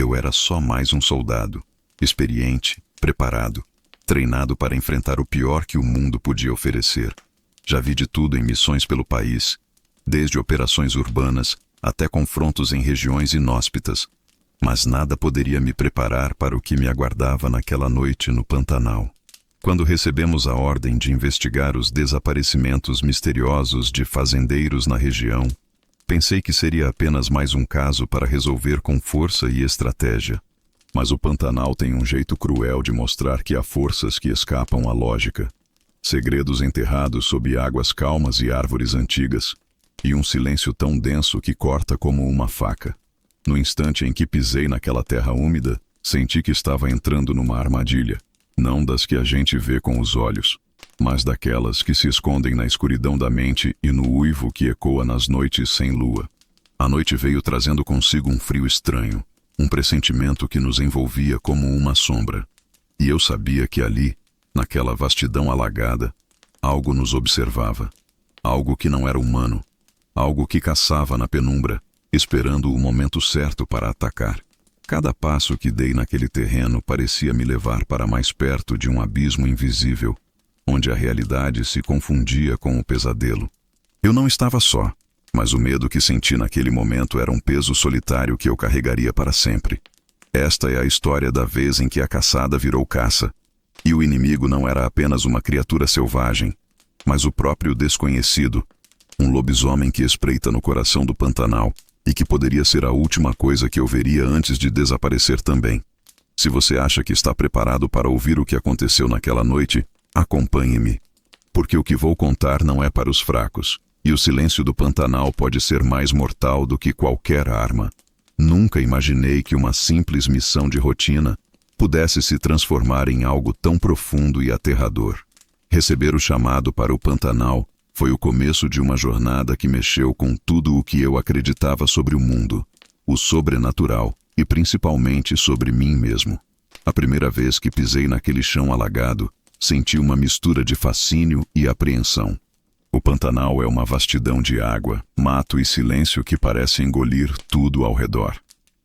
Eu era só mais um soldado, experiente, preparado, treinado para enfrentar o pior que o mundo podia oferecer. Já vi de tudo em missões pelo país, desde operações urbanas até confrontos em regiões inóspitas, mas nada poderia me preparar para o que me aguardava naquela noite no Pantanal. Quando recebemos a ordem de investigar os desaparecimentos misteriosos de fazendeiros na região, pensei que seria apenas mais um caso para resolver com força e estratégia. Mas o Pantanal tem um jeito cruel de mostrar que há forças que escapam à lógica. Segredos enterrados sob águas calmas e árvores antigas, e um silêncio tão denso que corta como uma faca. No instante em que pisei naquela terra úmida, senti que estava entrando numa armadilha, não das que a gente vê com os olhos, mas daquelas que se escondem na escuridão da mente e no uivo que ecoa nas noites sem lua. A noite veio trazendo consigo um frio estranho, um pressentimento que nos envolvia como uma sombra. E eu sabia que ali, naquela vastidão alagada, algo nos observava. Algo que não era humano. Algo que caçava na penumbra, esperando o momento certo para atacar. Cada passo que dei naquele terreno parecia me levar para mais perto de um abismo invisível, onde a realidade se confundia com o pesadelo. Eu não estava só, mas o medo que senti naquele momento era um peso solitário que eu carregaria para sempre. Esta é a história da vez em que a caçada virou caça, e o inimigo não era apenas uma criatura selvagem, mas o próprio desconhecido, um lobisomem que espreita no coração do Pantanal e que poderia ser a última coisa que eu veria antes de desaparecer também. Se você acha que está preparado para ouvir o que aconteceu naquela noite, acompanhe-me, porque o que vou contar não é para os fracos, e o silêncio do Pantanal pode ser mais mortal do que qualquer arma. Nunca imaginei que uma simples missão de rotina pudesse se transformar em algo tão profundo e aterrador. Receber o chamado para o Pantanal foi o começo de uma jornada que mexeu com tudo o que eu acreditava sobre o mundo, o sobrenatural e principalmente sobre mim mesmo. A primeira vez que pisei naquele chão alagado, senti uma mistura de fascínio e apreensão. O Pantanal é uma vastidão de água, mato e silêncio que parece engolir tudo ao redor.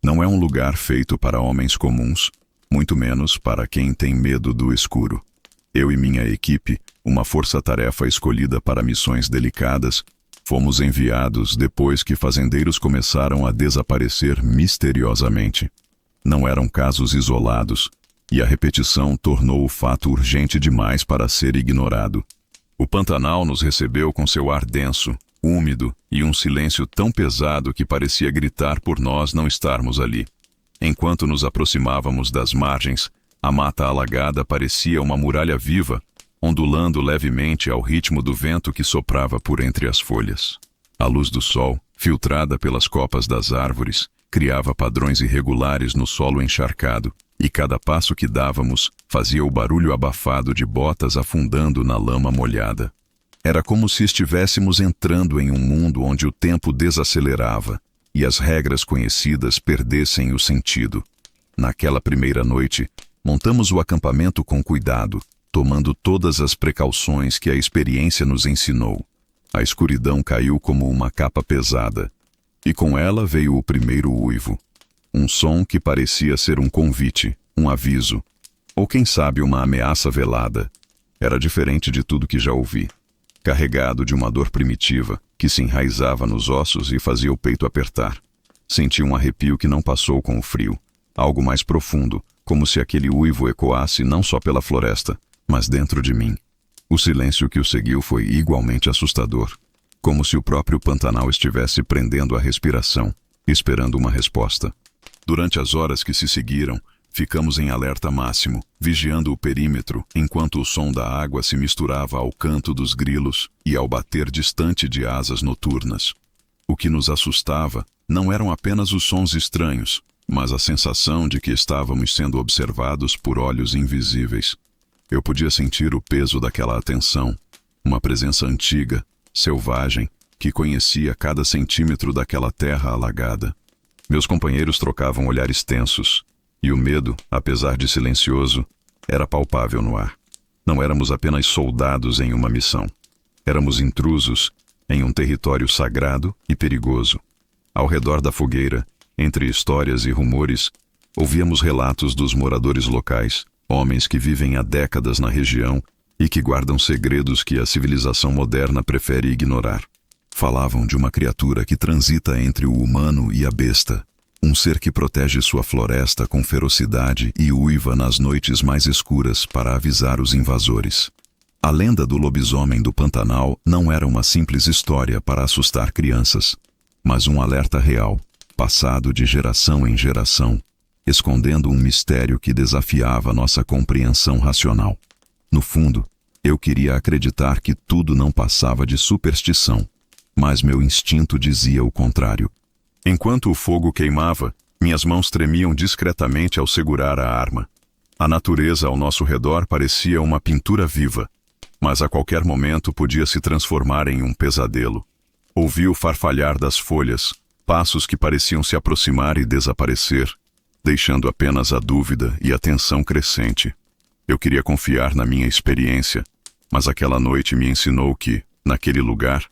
Não é um lugar feito para homens comuns, muito menos para quem tem medo do escuro. Eu e minha equipe, uma força-tarefa escolhida para missões delicadas, fomos enviados depois que fazendeiros começaram a desaparecer misteriosamente. Não eram casos isolados, e a repetição tornou o fato urgente demais para ser ignorado. O Pantanal nos recebeu com seu ar denso, úmido e um silêncio tão pesado que parecia gritar por nós não estarmos ali. Enquanto nos aproximávamos das margens, a mata alagada parecia uma muralha viva, ondulando levemente ao ritmo do vento que soprava por entre as folhas. A luz do sol, filtrada pelas copas das árvores, criava padrões irregulares no solo encharcado, e cada passo que dávamos fazia o barulho abafado de botas afundando na lama molhada. Era como se estivéssemos entrando em um mundo onde o tempo desacelerava e as regras conhecidas perdessem o sentido. Naquela primeira noite, montamos o acampamento com cuidado, tomando todas as precauções que a experiência nos ensinou. A escuridão caiu como uma capa pesada, e com ela veio o primeiro uivo. Um som que parecia ser um convite, um aviso, ou quem sabe uma ameaça velada. Era diferente de tudo que já ouvi. Carregado de uma dor primitiva, que se enraizava nos ossos e fazia o peito apertar. Senti um arrepio que não passou com o frio, algo mais profundo, como se aquele uivo ecoasse não só pela floresta, mas dentro de mim. O silêncio que o seguiu foi igualmente assustador, como se o próprio Pantanal estivesse prendendo a respiração, esperando uma resposta. Durante as horas que se seguiram, ficamos em alerta máximo, vigiando o perímetro, enquanto o som da água se misturava ao canto dos grilos e ao bater distante de asas noturnas. O que nos assustava não eram apenas os sons estranhos, mas a sensação de que estávamos sendo observados por olhos invisíveis. Eu podia sentir o peso daquela atenção, uma presença antiga, selvagem, que conhecia cada centímetro daquela terra alagada. Meus companheiros trocavam olhares tensos, e o medo, apesar de silencioso, era palpável no ar. Não éramos apenas soldados em uma missão. Éramos intrusos em um território sagrado e perigoso. Ao redor da fogueira, entre histórias e rumores, Ouvíamos relatos dos moradores locais, homens que vivem há décadas na região e que guardam segredos que a civilização moderna prefere ignorar. Falavam de uma criatura que transita entre o humano e a besta, um ser que protege sua floresta com ferocidade e uiva nas noites mais escuras para avisar os invasores. A lenda do lobisomem do Pantanal não era uma simples história para assustar crianças, mas um alerta real, passado de geração em geração, escondendo um mistério que desafiava nossa compreensão racional. No fundo, eu queria acreditar que tudo não passava de superstição, mas meu instinto dizia o contrário. Enquanto o fogo queimava, minhas mãos tremiam discretamente ao segurar a arma. A natureza ao nosso redor parecia uma pintura viva, mas a qualquer momento podia se transformar em um pesadelo. Ouvi o farfalhar das folhas, passos que pareciam se aproximar e desaparecer, deixando apenas a dúvida e a tensão crescente. Eu queria confiar na minha experiência, mas aquela noite me ensinou que, naquele lugar,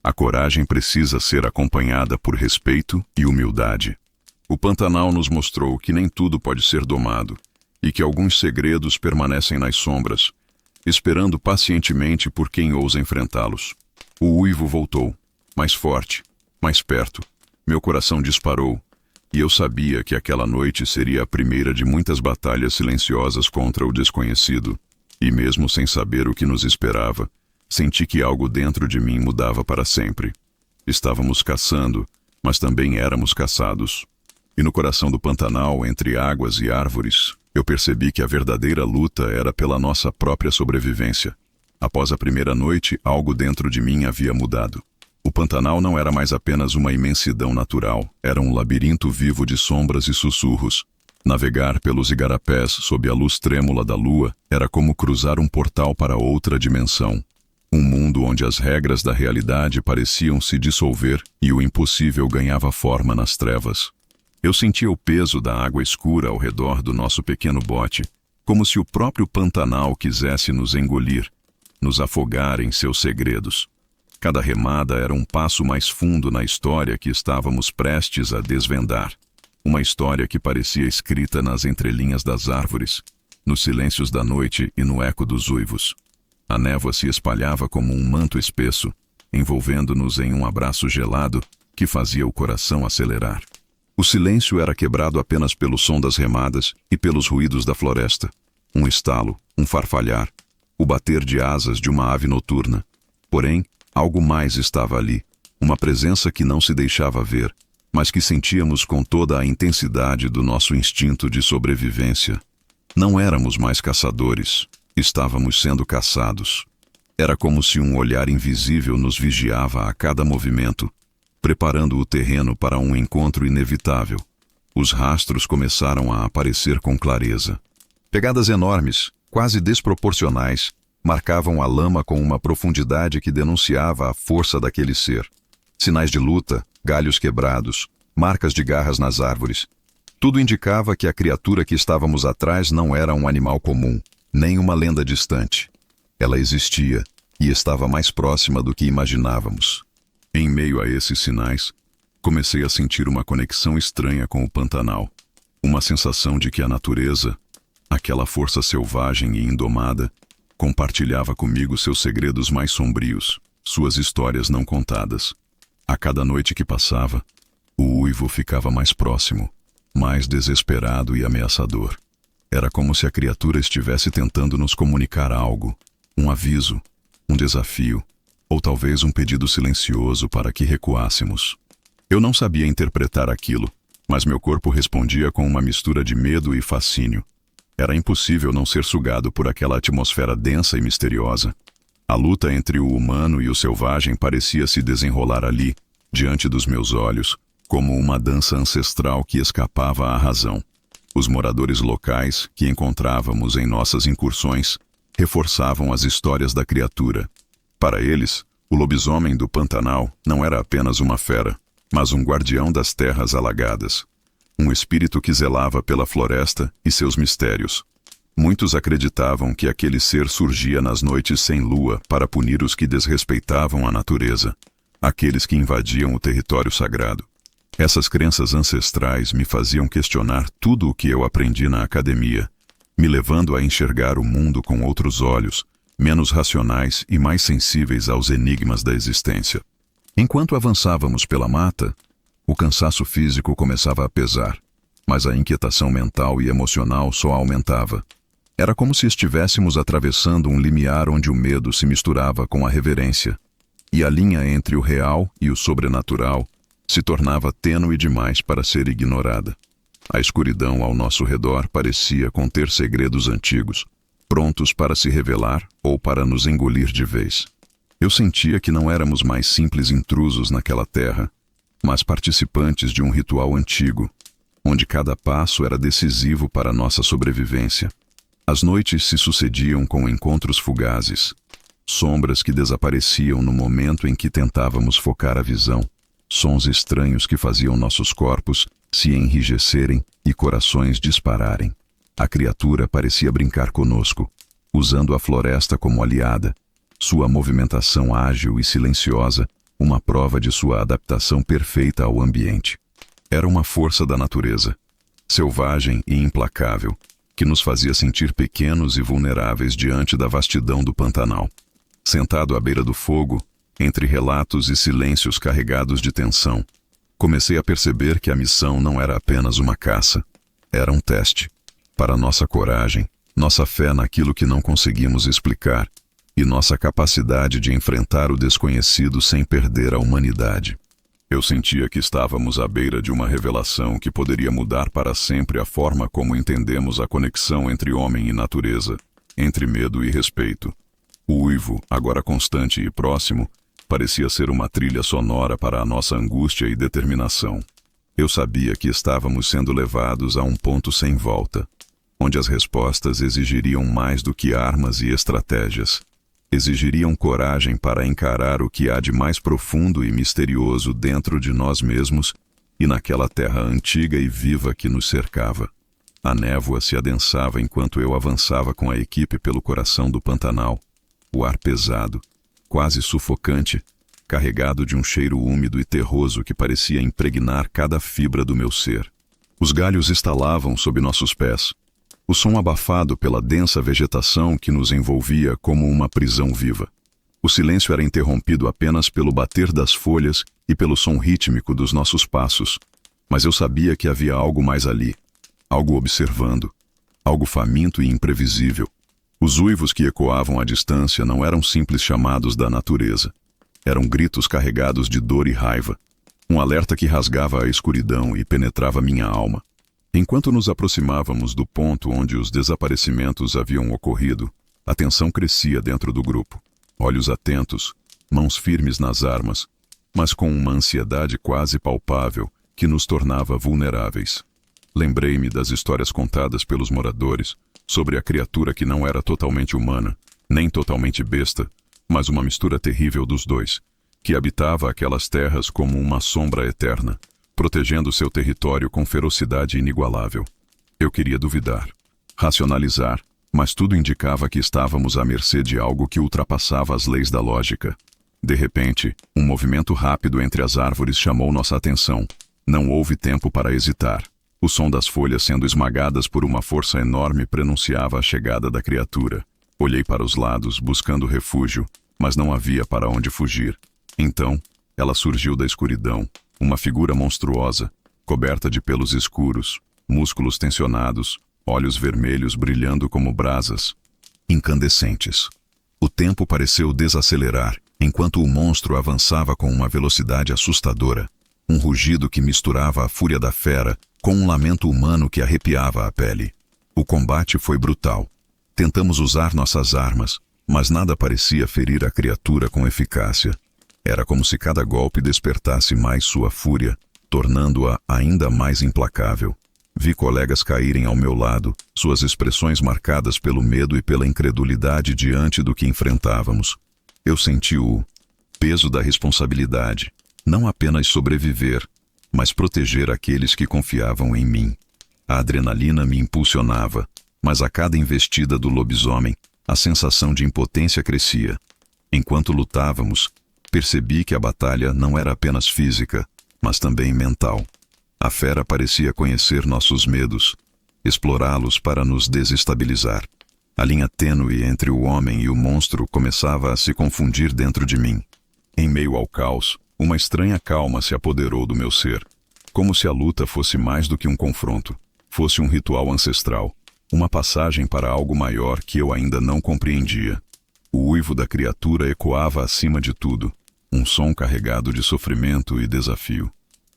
a coragem precisa ser acompanhada por respeito e humildade. O Pantanal nos mostrou que nem tudo pode ser domado e que alguns segredos permanecem nas sombras, esperando pacientemente por quem ousa enfrentá-los. O uivo voltou, mais forte, mais perto. Meu coração disparou, e eu sabia que aquela noite seria a primeira de muitas batalhas silenciosas contra o desconhecido. E mesmo sem saber o que nos esperava, senti que algo dentro de mim mudava para sempre. Estávamos caçando, mas também éramos caçados. E no coração do Pantanal, entre águas e árvores, eu percebi que a verdadeira luta era pela nossa própria sobrevivência. Após a primeira noite, algo dentro de mim havia mudado. O Pantanal não era mais apenas uma imensidão natural, era um labirinto vivo de sombras e sussurros. Navegar pelos igarapés sob a luz trêmula da lua era como cruzar um portal para outra dimensão. Um mundo onde as regras da realidade pareciam se dissolver e o impossível ganhava forma nas trevas. Eu sentia o peso da água escura ao redor do nosso pequeno bote, como se o próprio Pantanal quisesse nos engolir, nos afogar em seus segredos. Cada remada era um passo mais fundo na história que estávamos prestes a desvendar. Uma história que parecia escrita nas entrelinhas das árvores, nos silêncios da noite e no eco dos uivos. A névoa se espalhava como um manto espesso, envolvendo-nos em um abraço gelado que fazia o coração acelerar. O silêncio era quebrado apenas pelo som das remadas e pelos ruídos da floresta. Um estalo, um farfalhar, o bater de asas de uma ave noturna. Porém, algo mais estava ali, uma presença que não se deixava ver, mas que sentíamos com toda a intensidade do nosso instinto de sobrevivência. Não éramos mais caçadores, estávamos sendo caçados. Era como se um olhar invisível nos vigiava a cada movimento, preparando o terreno para um encontro inevitável. Os rastros começaram a aparecer com clareza. Pegadas enormes, quase desproporcionais, marcavam a lama com uma profundidade que denunciava a força daquele ser. Sinais de luta, galhos quebrados, marcas de garras nas árvores. Tudo indicava que a criatura que estávamos atrás não era um animal comum, nem uma lenda distante. Ela existia e estava mais próxima do que imaginávamos. Em meio a esses sinais, comecei a sentir uma conexão estranha com o Pantanal. Uma sensação de que a natureza, aquela força selvagem e indomada, compartilhava comigo seus segredos mais sombrios, suas histórias não contadas. A cada noite que passava, o uivo ficava mais próximo, mais desesperado e ameaçador. Era como se a criatura estivesse tentando nos comunicar algo, um aviso, um desafio, ou talvez um pedido silencioso para que recuássemos. Eu não sabia interpretar aquilo, mas meu corpo respondia com uma mistura de medo e fascínio. Era impossível não ser sugado por aquela atmosfera densa e misteriosa. A luta entre o humano e o selvagem parecia se desenrolar ali, diante dos meus olhos, como uma dança ancestral que escapava à razão. Os moradores locais, que encontrávamos em nossas incursões, reforçavam as histórias da criatura. Para eles, o lobisomem do Pantanal não era apenas uma fera, mas um guardião das terras alagadas. Um espírito que zelava pela floresta e seus mistérios. Muitos acreditavam que aquele ser surgia nas noites sem lua para punir os que desrespeitavam a natureza, aqueles que invadiam o território sagrado. Essas crenças ancestrais me faziam questionar tudo o que eu aprendi na academia, me levando a enxergar o mundo com outros olhos, menos racionais e mais sensíveis aos enigmas da existência. Enquanto avançávamos pela mata, o cansaço físico começava a pesar, mas a inquietação mental e emocional só aumentava. Era como se estivéssemos atravessando um limiar onde o medo se misturava com a reverência, e a linha entre o real e o sobrenatural se tornava tênue demais para ser ignorada. A escuridão ao nosso redor parecia conter segredos antigos, prontos para se revelar ou para nos engolir de vez. Eu sentia que não éramos mais simples intrusos naquela terra, mas participantes de um ritual antigo, onde cada passo era decisivo para nossa sobrevivência. As noites se sucediam com encontros fugazes, sombras que desapareciam no momento em que tentávamos focar a visão, sons estranhos que faziam nossos corpos se enrijecerem e corações dispararem. A criatura parecia brincar conosco, usando a floresta como aliada, sua movimentação ágil e silenciosa, uma prova de sua adaptação perfeita ao ambiente. Era uma força da natureza, selvagem e implacável, que nos fazia sentir pequenos e vulneráveis diante da vastidão do Pantanal. Sentado à beira do fogo, entre relatos e silêncios carregados de tensão, comecei a perceber que a missão não era apenas uma caça, era um teste para nossa coragem, nossa fé naquilo que não conseguimos explicar e nossa capacidade de enfrentar o desconhecido sem perder a humanidade. Eu sentia que estávamos à beira de uma revelação que poderia mudar para sempre a forma como entendemos a conexão entre homem e natureza, entre medo e respeito. O uivo, agora constante e próximo, parecia ser uma trilha sonora para a nossa angústia e determinação. Eu sabia que estávamos sendo levados a um ponto sem volta, onde as respostas exigiriam mais do que armas e estratégias. Exigiriam coragem para encarar o que há de mais profundo e misterioso dentro de nós mesmos e naquela terra antiga e viva que nos cercava. A névoa se adensava enquanto eu avançava com a equipe pelo coração do Pantanal. O ar pesado, quase sufocante, carregado de um cheiro úmido e terroso que parecia impregnar cada fibra do meu ser. Os galhos estalavam sob nossos pés, o som abafado pela densa vegetação que nos envolvia como uma prisão viva. O silêncio era interrompido apenas pelo bater das folhas e pelo som rítmico dos nossos passos, mas eu sabia que havia algo mais ali, algo observando, algo faminto e imprevisível. Os uivos que ecoavam à distância não eram simples chamados da natureza. Eram gritos carregados de dor e raiva, um alerta que rasgava a escuridão e penetrava minha alma. Enquanto nos aproximávamos do ponto onde os desaparecimentos haviam ocorrido, a tensão crescia dentro do grupo. Olhos atentos, mãos firmes nas armas, mas com uma ansiedade quase palpável que nos tornava vulneráveis. Lembrei-me das histórias contadas pelos moradores sobre a criatura que não era totalmente humana, nem totalmente besta, mas uma mistura terrível dos dois, que habitava aquelas terras como uma sombra eterna, protegendo seu território com ferocidade inigualável. Eu queria duvidar, racionalizar, mas tudo indicava que estávamos à mercê de algo que ultrapassava as leis da lógica. De repente, um movimento rápido entre as árvores chamou nossa atenção. Não houve tempo para hesitar. O som das folhas sendo esmagadas por uma força enorme prenunciava a chegada da criatura. Olhei para os lados, buscando refúgio, mas não havia para onde fugir. Então, ela surgiu da escuridão, uma figura monstruosa, coberta de pelos escuros, músculos tensionados, olhos vermelhos brilhando como brasas incandescentes. O tempo pareceu desacelerar, enquanto o monstro avançava com uma velocidade assustadora, um rugido que misturava a fúria da fera com um lamento humano que arrepiava a pele. O combate foi brutal. Tentamos usar nossas armas, mas nada parecia ferir a criatura com eficácia. Era como se cada golpe despertasse mais sua fúria, tornando-a ainda mais implacável. Vi colegas caírem ao meu lado, suas expressões marcadas pelo medo e pela incredulidade diante do que enfrentávamos. Eu senti o peso da responsabilidade, não apenas sobreviver, mas proteger aqueles que confiavam em mim. A adrenalina me impulsionava, mas a cada investida do lobisomem, a sensação de impotência crescia. Enquanto lutávamos, percebi que a batalha não era apenas física, mas também mental. A fera parecia conhecer nossos medos, explorá-los para nos desestabilizar. A linha tênue entre o homem e o monstro começava a se confundir dentro de mim. Em meio ao caos, uma estranha calma se apoderou do meu ser, como se a luta fosse mais do que um confronto, fosse um ritual ancestral, uma passagem para algo maior que eu ainda não compreendia. O uivo da criatura ecoava acima de tudo, um som carregado de sofrimento e desafio.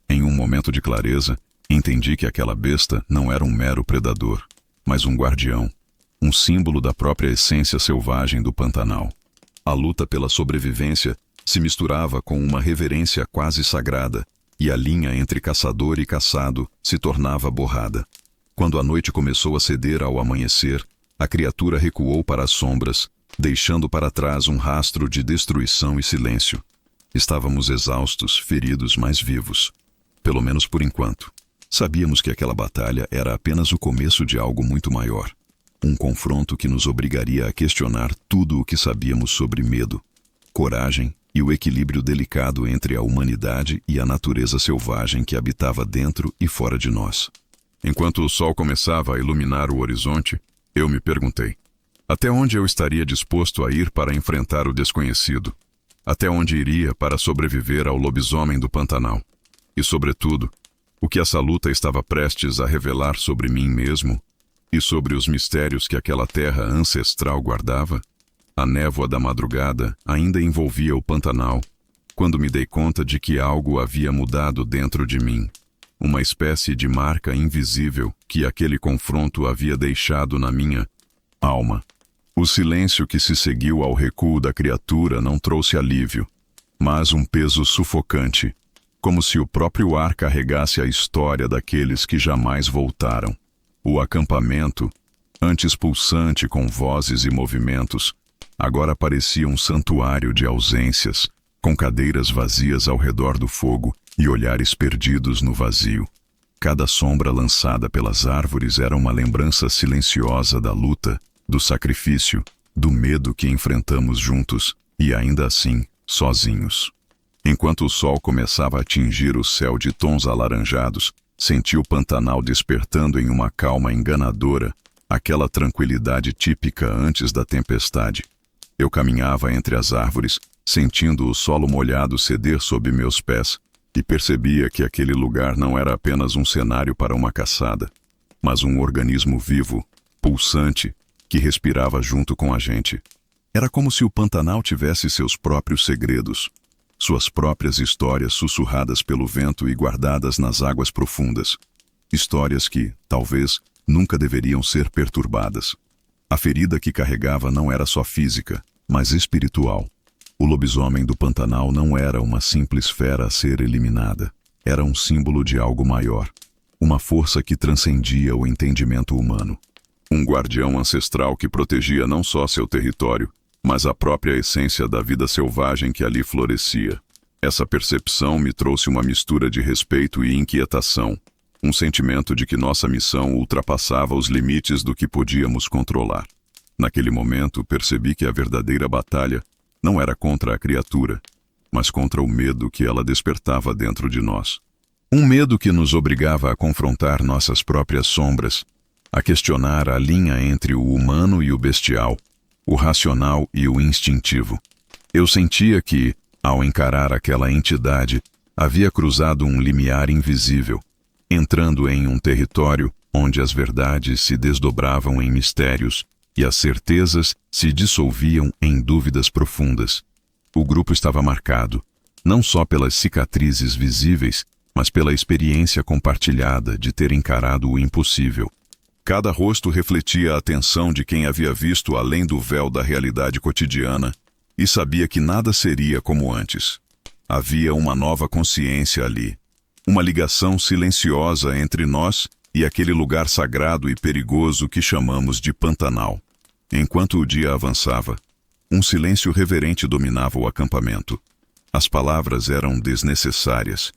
Em um momento de clareza, entendi que aquela besta não era um mero predador, mas um guardião, um símbolo da própria essência selvagem do Pantanal. A luta pela sobrevivência se misturava com uma reverência quase sagrada, e a linha entre caçador e caçado se tornava borrada. Quando a noite começou a ceder ao amanhecer, a criatura recuou para as sombras, deixando para trás um rastro de destruição e silêncio. Estávamos exaustos, feridos, mas vivos. Pelo menos por enquanto. Sabíamos que aquela batalha era apenas o começo de algo muito maior. Um confronto que nos obrigaria a questionar tudo o que sabíamos sobre medo, coragem e o equilíbrio delicado entre a humanidade e a natureza selvagem que habitava dentro e fora de nós. Enquanto o sol começava a iluminar o horizonte, eu me perguntei: até onde eu estaria disposto a ir para enfrentar o desconhecido? Até onde iria para sobreviver ao lobisomem do Pantanal? E, sobretudo, o que essa luta estava prestes a revelar sobre mim mesmo e sobre os mistérios que aquela terra ancestral guardava? A névoa da madrugada ainda envolvia o Pantanal, quando me dei conta de que algo havia mudado dentro de mim. Uma espécie de marca invisível que aquele confronto havia deixado na minha alma. O silêncio que se seguiu ao recuo da criatura não trouxe alívio, mas um peso sufocante, como se o próprio ar carregasse a história daqueles que jamais voltaram. O acampamento, antes pulsante com vozes e movimentos, agora parecia um santuário de ausências, com cadeiras vazias ao redor do fogo e olhares perdidos no vazio. Cada sombra lançada pelas árvores era uma lembrança silenciosa da luta, do sacrifício, do medo que enfrentamos juntos e ainda assim, sozinhos. Enquanto o sol começava a tingir o céu de tons alaranjados, senti o Pantanal despertando em uma calma enganadora, aquela tranquilidade típica antes da tempestade. Eu caminhava entre as árvores, sentindo o solo molhado ceder sob meus pés, e percebia que aquele lugar não era apenas um cenário para uma caçada, mas um organismo vivo, pulsante, que respirava junto com a gente. Era como se o Pantanal tivesse seus próprios segredos, suas próprias histórias sussurradas pelo vento e guardadas nas águas profundas. Histórias que, talvez, nunca deveriam ser perturbadas. A ferida que carregava não era só física, mas espiritual. O lobisomem do Pantanal não era uma simples fera a ser eliminada. Era um símbolo de algo maior. Uma força que transcendia o entendimento humano. Um guardião ancestral que protegia não só seu território, mas a própria essência da vida selvagem que ali florescia. Essa percepção me trouxe uma mistura de respeito e inquietação, um sentimento de que nossa missão ultrapassava os limites do que podíamos controlar. Naquele momento, percebi que a verdadeira batalha não era contra a criatura, mas contra o medo que ela despertava dentro de nós. Um medo que nos obrigava a confrontar nossas próprias sombras, a questionar a linha entre o humano e o bestial, o racional e o instintivo. Eu sentia que, ao encarar aquela entidade, havia cruzado um limiar invisível, entrando em um território onde as verdades se desdobravam em mistérios e as certezas se dissolviam em dúvidas profundas. O grupo estava marcado, não só pelas cicatrizes visíveis, mas pela experiência compartilhada de ter encarado o impossível. Cada rosto refletia a atenção de quem havia visto além do véu da realidade cotidiana e sabia que nada seria como antes. Havia uma nova consciência ali, uma ligação silenciosa entre nós e aquele lugar sagrado e perigoso que chamamos de Pantanal. Enquanto o dia avançava, um silêncio reverente dominava o acampamento. As palavras eram desnecessárias,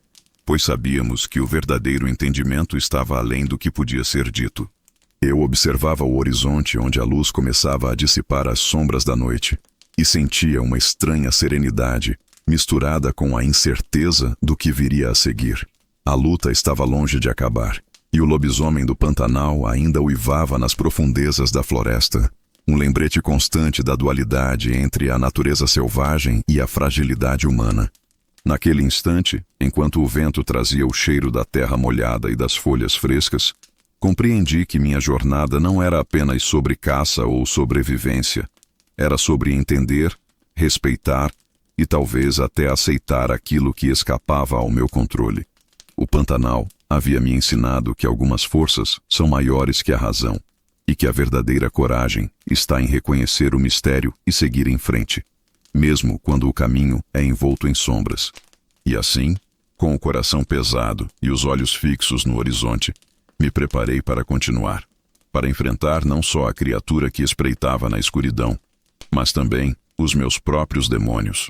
pois sabíamos que o verdadeiro entendimento estava além do que podia ser dito. Eu observava o horizonte onde a luz começava a dissipar as sombras da noite e sentia uma estranha serenidade, misturada com a incerteza do que viria a seguir. A luta estava longe de acabar, e o lobisomem do Pantanal ainda uivava nas profundezas da floresta, um lembrete constante da dualidade entre a natureza selvagem e a fragilidade humana. Naquele instante, enquanto o vento trazia o cheiro da terra molhada e das folhas frescas, compreendi que minha jornada não era apenas sobre caça ou sobrevivência. Era sobre entender, respeitar e talvez até aceitar aquilo que escapava ao meu controle. O Pantanal havia me ensinado que algumas forças são maiores que a razão e que a verdadeira coragem está em reconhecer o mistério e seguir em frente, mesmo quando o caminho é envolto em sombras. E assim, com o coração pesado e os olhos fixos no horizonte, me preparei para continuar, para enfrentar não só a criatura que espreitava na escuridão, mas também os meus próprios demônios.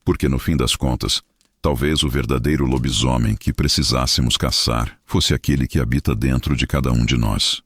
Porque no fim das contas, talvez o verdadeiro lobisomem que precisássemos caçar fosse aquele que habita dentro de cada um de nós.